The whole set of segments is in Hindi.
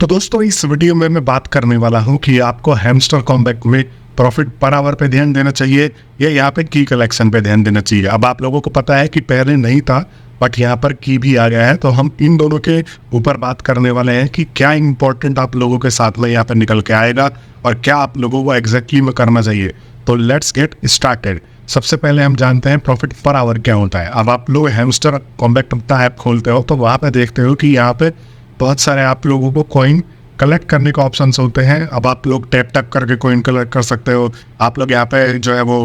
तो दोस्तों इस वीडियो में मैं बात करने वाला हूं कि आपको हैमस्टर कॉम्बैट में प्रॉफिट पर आवर पे ध्यान देना चाहिए या यहाँ पे की कलेक्शन पे ध्यान देना चाहिए। अब आप लोगों को पता है कि पहले नहीं था बट यहाँ पर की भी आ गया है, तो हम इन दोनों के ऊपर बात करने वाले हैं कि क्या इंपॉर्टेंट आप लोगों के साथ में यहाँ पे निकल के आएगा और क्या आप लोगों को एग्जैक्टली में करना चाहिए। तो लेट्स गेट स्टार्टेड। सबसे पहले हम जानते हैं प्रॉफिट पर आवर क्या होता है। अब आप लोग हैमस्टर कॉम्बैट अपना ऐप खोलते हो तो वहाँ पे देखते हो कि यहाँ पे बहुत सारे आप लोगों को कॉइन कलेक्ट करने के ऑप्शंस होते हैं। अब आप लोग टैप टैप करके कॉइन कलेक्ट कर सकते हो। आप लोग यहाँ पे जो है वो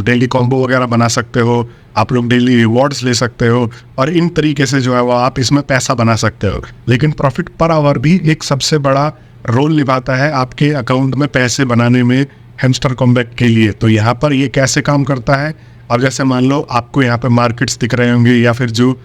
डेली कॉम्बो वगैरह बना सकते हो, आप लोग डेली रिवॉर्ड्स ले सकते हो और इन तरीके से जो है वो आप इसमें पैसा बना सकते हो। लेकिन प्रॉफिट पर आवर भी एक सबसे बड़ा रोल निभाता है आपके अकाउंट में पैसे बनाने में हैमस्टर कॉम्बैट के लिए। तो यहाँ पर ये कैसे काम करता है। अब जैसे मान लो आपको यहाँ पे मार्केट्स दिख रहे होंगे या फिर जो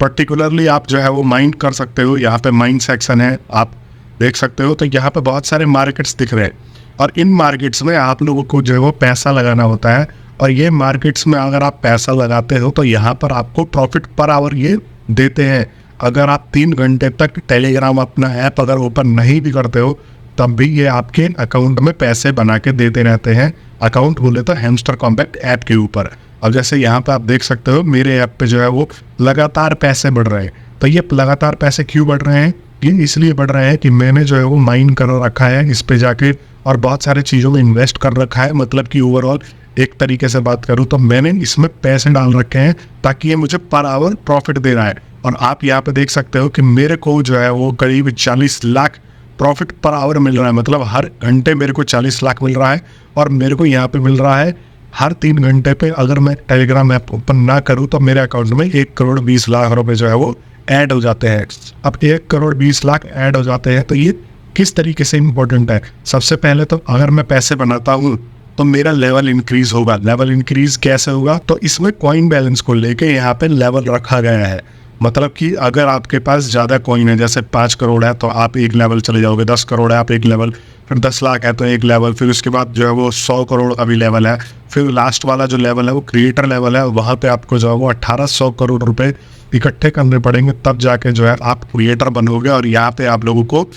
पर्टिकुलरली आप जो है वो माइंड कर सकते हो, यहाँ पे माइंड सेक्शन है आप देख सकते हो। तो यहाँ पे बहुत सारे मार्केट्स दिख रहे हैं और इन मार्केट्स में आप लोगों को जो है वो पैसा लगाना होता है। और ये मार्केट्स में अगर आप पैसा लगाते हो तो यहाँ पर आपको प्रॉफिट पर आवर ये देते हैं। अगर आप 3 घंटे तक टेलीग्राम अपना ऐप अगर ओपन नहीं भी करते हो तब भी ये आपके अकाउंट में पैसे बना के देते रहते हैं। अकाउंट बोले तो हैमस्टर कॉम्बैट ऐप के ऊपर। अब जैसे यहाँ पे आप देख सकते हो मेरे ऐप पे जो है वो लगातार पैसे बढ़ रहे हैं। तो ये लगातार पैसे क्यों बढ़ रहे हैं? ये इसलिए बढ़ रहे हैं कि मैंने जो है वो माइन कर रखा है इस पे जाके और बहुत सारे चीज़ों में इन्वेस्ट कर रखा है। मतलब कि ओवरऑल एक तरीके से बात करूँ तो मैंने इसमें पैसे डाल रखे हैं ताकि ये मुझे पर आवर प्रॉफिट दे रहा है। और आप यहाँ पे देख सकते हो कि मेरे को जो है वो करीब 40 लाख प्रॉफिट पर आवर मिल रहा है। मतलब हर घंटे मेरे को 40 लाख मिल रहा है और मेरे को यहाँ पे मिल रहा है हर 3 घंटे पे। अगर मैं टेलीग्राम ऐप ओपन ना करूँ तो मेरे अकाउंट में 1 करोड़ 20 लाख रुपए जो है वो ऐड हो जाते हैं। अब 1 करोड़ 20 लाख ऐड हो जाते हैं तो ये किस तरीके से इम्पोर्टेंट है। सबसे पहले तो अगर मैं पैसे बनाता हूँ तो मेरा लेवल इंक्रीज होगा। लेवल इंक्रीज कैसे होगा? तो इसमें कॉइन बैलेंस को लेके यहाँ पे लेवल रखा गया है। मतलब कि अगर आपके पास ज़्यादा कॉइन है, जैसे 5 करोड़ है तो आप एक लेवल चले जाओगे, 10 करोड़ है आप एक लेवल, फिर 10 लाख है तो एक लेवल, फिर उसके बाद जो है वो 100 करोड़ अभी लेवल है, फिर लास्ट वाला जो लेवल है वो क्रिएटर लेवल है। वहाँ पे आपको जो है वो 1800 करोड़ रुपए इकट्ठे करने पड़ेंगे तब जाके जो है आप क्रिएटर बनोगे और यहाँ पे आप लोगों को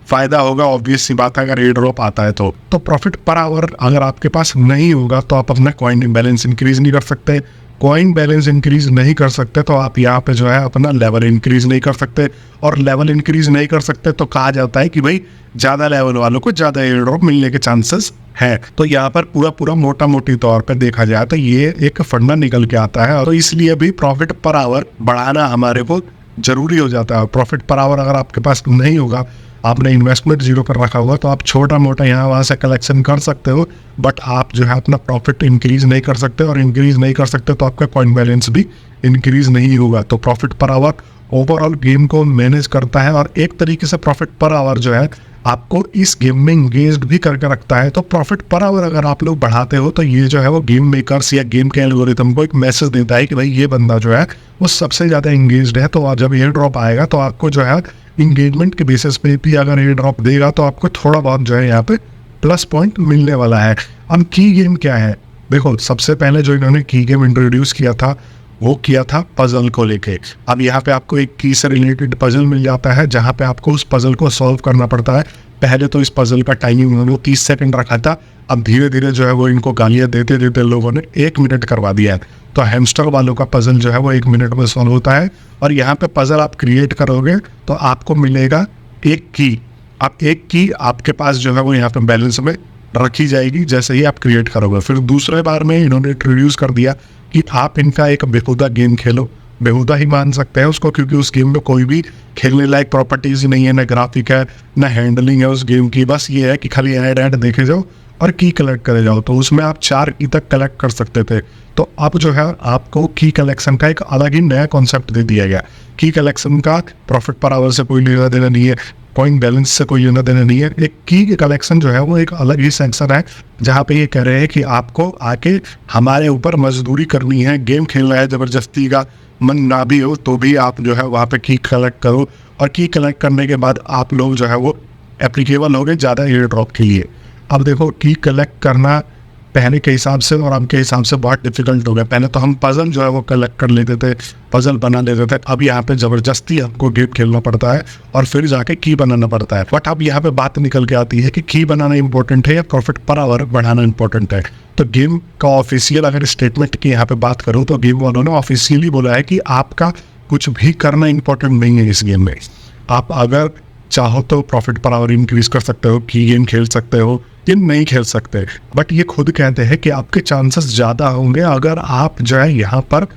फायदा होगा। ऑब्वियस सी बात है अगर एयर ड्रॉप आता है तो प्रॉफिट पर आवर अगर आपके पास नहीं होगा तो आप अपना कॉइन बैलेंस इंक्रीज नहीं कर सकते। कॉइन बैलेंस इंक्रीज नहीं कर सकते तो आप यहाँ पे जो है अपना लेवल इंक्रीज नहीं कर सकते और लेवल इंक्रीज नहीं कर सकते तो कहा जाता है कि भाई ज़्यादा लेवल वालों को ज़्यादा एयर ड्रॉप मिलने के चांसेस है। तो यहाँ पर पूरा मोटा मोटी तौर पे देखा जाए तो ये एक फंडा निकल के आता है। तो इसलिए भी प्रॉफिट पर आवर बढ़ाना हमारे को जरूरी हो जाता है। प्रॉफिट पर आवर अगर आपके पास नहीं होगा, आपने इन्वेस्टमेंट 0 पर रखा हुआ तो आप छोटा मोटा यहाँ वहाँ से कलेक्शन कर सकते हो बट आप जो है अपना प्रॉफिट इंक्रीज नहीं कर सकते और इंक्रीज नहीं कर सकते तो आपका कॉइन बैलेंस भी इंक्रीज नहीं होगा। तो profit per hour overall game को मैनेज करता है और एक तरीके से प्रॉफिट पर आवर जो है आपको इस गेम में इंगेज्ड भी करके रखता है। तो प्रॉफिट पर आवर अगर आप लोग बढ़ाते हो तो ये जो है वो गेम मेकर्स या गेम के एल्गोरिथम को एक मैसेज देता है कि भाई ये बंदा जो है वो सबसे ज़्यादा इंगेज्ड है। तो जब एयर ड्रॉप आएगा तो आपको जो है इंगेजमेंट के बेसिस पे भी अगर एयर ड्रॉप देगा तो आपको थोड़ा बहुत जो है यहाँ पे प्लस पॉइंट मिलने वाला है। अब की गेम क्या है? देखो सबसे पहले जो इन्होंने की गेम इंट्रोड्यूस किया था वो किया था पजल को लेके। अब यहाँ पे आपको एक की से रिलेटेड पजल मिल जाता है जहाँ पे आपको उस पजल को सॉल्व करना पड़ता है। पहले तो इस पजल का टाइमिंग उन्होंने 30 सेकंड रखा था, अब धीरे धीरे जो है वो इनको गालियाँ देते देते लोगों ने 1 मिनट करवा दिया है। तो हैमस्टर वालों का पजल जो है वो 1 मिनट में सॉल्व होता है और यहाँ पे पजल आप क्रिएट करोगे तो आपको मिलेगा एक की। अब एक की आपके पास जो है वो यहाँ पे बैलेंस में रखी जाएगी जैसे ही आप क्रिएट करोगे। फिर दूसरे बार में इन्होंने इंट्रोड्यूस कर दिया कि आप इनका एक बेहुदा गेम खेलो। बेहुदा ही मान सकते हैं उसको क्योंकि उस गेम में कोई भी खेलने लायक प्रॉपर्टीज नहीं है, ना ग्राफिक है ना हैंडलिंग है उस गेम की। बस ये है कि खाली ऐड देखे जाओ और की कलेक्ट करे जाओ। तो उसमें आप 4 की तक कलेक्ट कर सकते थे। तो अब जो है आपको की कलेक्शन का एक अलग ही नया कॉन्सेप्ट दे दिया गया। की कलेक्शन का प्रॉफिट पर आवर से कोई लेना देना नहीं है, कॉइन बैलेंस से कोई लेना देना नहीं है। एक की कलेक्शन जो है वो एक अलग ही सेक्शन है जहाँ पे ये कह रहे हैं कि आपको आके हमारे ऊपर मजदूरी करनी है, गेम खेलना है, ज़बरदस्ती का मन ना भी हो तो भी आप जो है वहाँ पे की कलेक्ट करो और की कलेक्ट करने के बाद आप लोग जो है वो एप्लीकेबल हो गए ज़्यादा एयर ड्रॉप के लिए। अब देखो की कलेक्ट करना पहले के हिसाब से और अब के हिसाब से बहुत डिफिकल्ट हो गया। पहले तो हम पजल जो है वो कलेक्ट कर लेते थे, पजल बना लेते थे। अब यहाँ पे ज़बरदस्ती हमको गेम खेलना पड़ता है और फिर जाके की बनाना पड़ता है। बट अब यहाँ पे बात निकल के आती है कि की बनाना इंपॉर्टेंट है या प्रॉफिट पर आवर बढ़ाना इंपॉर्टेंट है। तो गेम का ऑफिशियल अगर स्टेटमेंट की यहाँ पे बात करूँ तो गेम वालों ने ऑफिशियली बोला है कि आपका कुछ भी करना इंपॉर्टेंट नहीं है इस गेम में। आप अगर चाहो तो प्रॉफिट पर आवर इंक्रीज कर सकते हो, की गेम खेल सकते हो, ये नहीं खेल सकते। बट ये खुद कहते हैं कि आपके चांसेस ज़्यादा होंगे अगर आप जो है यहाँ पर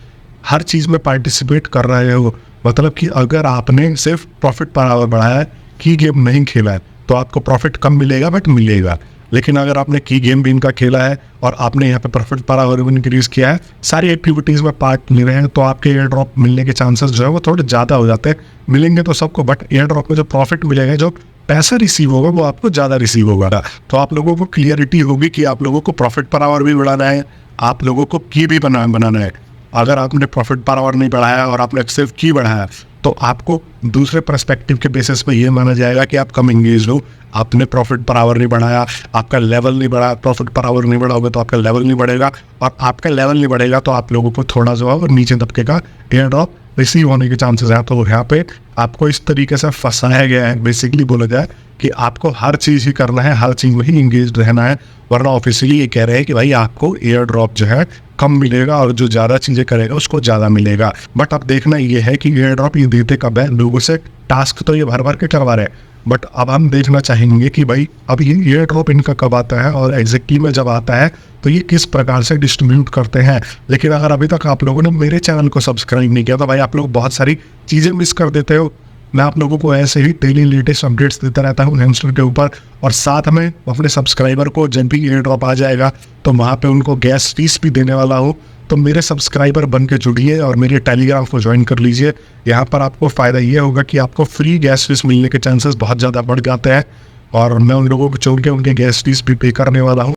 हर चीज़ में पार्टिसिपेट कर रहे हो। मतलब कि अगर आपने सिर्फ प्रॉफिट पर आवर बढ़ाया है, की गेम नहीं खेला है, तो आपको प्रॉफिट कम मिलेगा बट मिलेगा। लेकिन अगर आपने की गेम भी इनका खेला है और आपने यहाँ पे प्रॉफिट पर आवर भी इंक्रीज किया है, सारी एक्टिविटीज़ में पार्ट ले रहे हैं, तो आपके एयर ड्रॉप मिलने के चांसेस जो है वो थोड़े ज़्यादा हो जाते हैं। मिलेंगे तो सबको, बट एयर ड्रॉप में जो प्रॉफिट मिलेगा, जो पैसा रिसीव होगा वो आपको ज़्यादा रिसीव होगा। तो आप लोगों को क्लियरिटी होगी कि आप लोगों को प्रॉफिट पर आवर भी बढ़ाना है, आप लोगों को की भी बनाना है। अगर आपने प्रॉफिट पर आवर नहीं बढ़ाया और आपने सिर्फ की बढ़ाया तो आपको दूसरे पर्सपेक्टिव के बेसिस पे ये माना जाएगा कि आप कम इंगेज हो। आपने प्रॉफिट पर आवर नहीं बढ़ाया, आपका लेवल नहीं बढ़ा, प्रॉफिट पर आवर नहीं बढ़ाओगे तो आपका लेवल नहीं बढ़ेगा, और आपका लेवल नहीं बढ़ेगा तो आप लोगों को थोड़ा जो है और नीचे दबके का एयर ड्रॉप रिसीव होने के चांसेस हैं। तो यहाँ पे आपको इस तरीके से फंसाया गया है, बेसिकली बोला जाए कि आपको हर चीज़ ही करना है, हर चीज़ में ही इंगेज रहना है, वरना ऑफिशियली ये कह रहे हैं कि भाई आपको एयर ड्रॉप जो है कम मिलेगा और जो ज़्यादा चीज़ें करेगा उसको ज़्यादा मिलेगा। बट अब देखना ये है कि एयर ड्रॉप ये देते कब है, लोगों से टास्क तो ये भर भर के करवा रहे हैं, बट अब हम देखना चाहेंगे कि भाई अब ये एयर ड्रॉप इनका कब आता है और एग्जैक्टली में जब आता है तो ये किस प्रकार से डिस्ट्रीब्यूट करते हैं। लेकिन अगर अभी तक आप लोगों ने मेरे चैनल को सब्सक्राइब नहीं किया तो भाई आप लोग बहुत सारी चीज़ें मिस कर देते हो। मैं आप लोगों को ऐसे ही डेली लेटेस्ट अपडेट्स देता रहता हूँ हैमस्टर के ऊपर, और साथ में अपने सब्सक्राइबर को जब भी एयर ड्रॉप आ जाएगा तो वहाँ पे उनको गैस फीस भी देने वाला हूँ। तो मेरे सब्सक्राइबर बन के जुड़िए और मेरे टेलीग्राम को ज्वाइन कर लीजिए। यहाँ पर आपको फ़ायदा ये होगा कि आपको फ्री गैस फीस मिलने के चांसेस बहुत ज़्यादा बढ़ जाते हैं, और मैं उन लोगों को चुन के उनके गैस फीस भी पे करने वाला हूँ।